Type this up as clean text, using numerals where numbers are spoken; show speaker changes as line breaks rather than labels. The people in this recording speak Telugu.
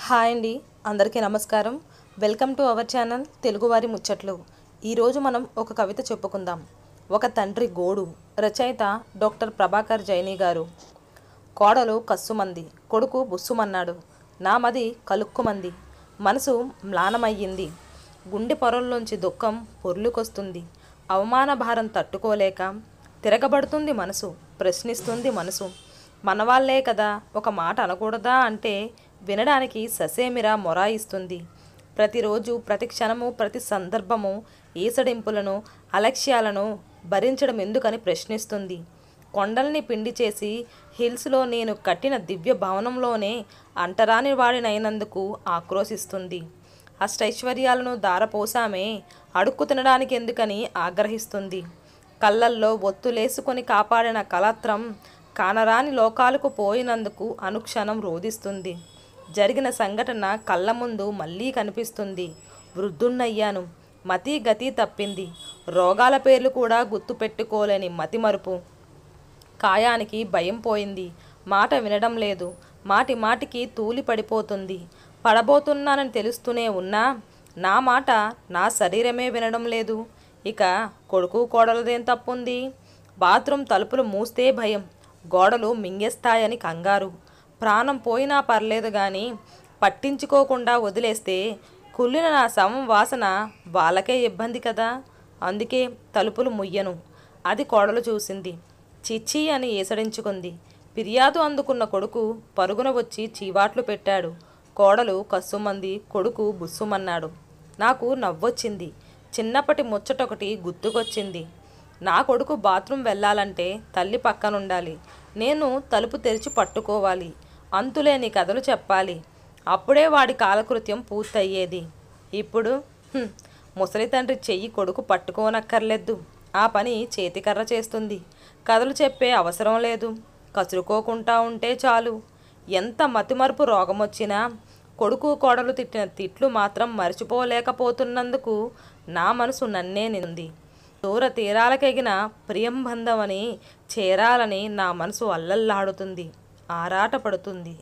హాయ్ అండి, అందరికీ నమస్కారం. వెల్కమ్ టు అవర్ ఛానల్ తెలుగువారి ముచ్చట్లు. ఈరోజు మనం ఒక కవిత చెప్పుకుందాం. ఒక తండ్రి గోడు. రచయిత డాక్టర్ ప్రభాకర్ జైని గారు. కోడలు కస్సుమంది, కొడుకు బుస్సుమన్నాడు. నా మది కలుక్కుమంది, మనసు మ్లానమయ్యింది. గుండె పొరల్లోంచి దుఃఖం పొర్లుకొస్తుంది. అవమాన భారం తట్టుకోలేక తిరగబడుతుంది మనసు. ప్రశ్నిస్తుంది మనసు, మనవాళ్లే కదా, ఒక మాట అనకూడదా అంటే వినడానికి ససేమిరా మొరాయిస్తుంది. ప్రతిరోజు, ప్రతి క్షణము, ప్రతి సందర్భము ఈసడింపులను, అలక్ష్యాలను భరించడం ఎందుకని ప్రశ్నిస్తుంది. కొండల్ని పిండి చేసి హిల్స్లో నేను కట్టిన దివ్య భవనంలోనే అంటరాని వాడినైనందుకు ఆక్రోశిస్తుంది. అష్టైశ్వర్యాలను దారపోసామే అడుక్కు తినడానికి ఎందుకని ఆగ్రహిస్తుంది. కళ్ళల్లో ఒత్తులేసుకొని కాపాడిన కళత్రం కానరాని లోకాలకు పోయినందుకు అనుక్షణం రోధిస్తుంది. జరిగిన సంఘటన కళ్ళ ముందు మళ్ళీ కనిపిస్తుంది. వృద్ధున్నయ్యాను, మతి గతి తప్పింది. రోగాల పేర్లు కూడా గుర్తుపెట్టుకోలేని మతిమరుపు. కాయానికి భయం పోయింది, మాట వినడం లేదు. మాటి మాటికి తూలి పడిపోతుంది. పడబోతున్నానని తెలుస్తూనే ఉన్నా నా మాట నా శరీరమే వినడం లేదు. ఇక కొడుకు కోడలదేం తప్పుంది? బాత్రూమ్ తలుపులు మూస్తే భయం, గోడలు మింగేస్తాయని కంగారు. ప్రాణం పోయినా పర్లేదు కానీ పట్టించుకోకుండా వదిలేస్తే కుళ్ళిన నా శవం వాసన వాళ్ళకే ఇబ్బంది కదా. అందుకే తలుపులు ముయ్యను. అది కోడలు చూసింది. చిచ్చి అని ఏసడించుకుంది. ఫిర్యాదు అందుకున్న కొడుకు పరుగున వచ్చి చీవాట్లు పెట్టాడు. కోడలు కస్సుమంది, కొడుకు బుస్సుమన్నాడు. నాకు నవ్వొచ్చింది. చిన్నప్పటి ముచ్చటొకటి గుర్తుకొచ్చింది. నా కొడుకు బాత్రూమ్ వెళ్ళాలంటే తల్లి పక్కనుండాలి. నేను తలుపు తెరిచి పట్టుకోవాలి. అంతులేని కథలు చెప్పాలి. అప్పుడే వాడి కాలకృత్యం పూర్తయ్యేది. ఇప్పుడు ముసలి తండ్రి చెయ్యి కొడుకు పట్టుకోనక్కర్లేదు. ఆ పని చేతికర్ర చేస్తుంది. కథలు చెప్పే అవసరం లేదు. కసురుకోకుండా ఉంటే చాలు. ఎంత మతిమరుపు రోగమొచ్చినా కొడుకు కోడలు తిట్టిన తిట్లు మాత్రం మర్చిపోలేకపోతున్నందుకు నా మనసు నన్నే నింది. దూర తీరాలకెగిన ప్రియంబంధమని చేరాలని నా మనసు అల్లల్లాడుతుంది, ఆరాటపడుతుంది.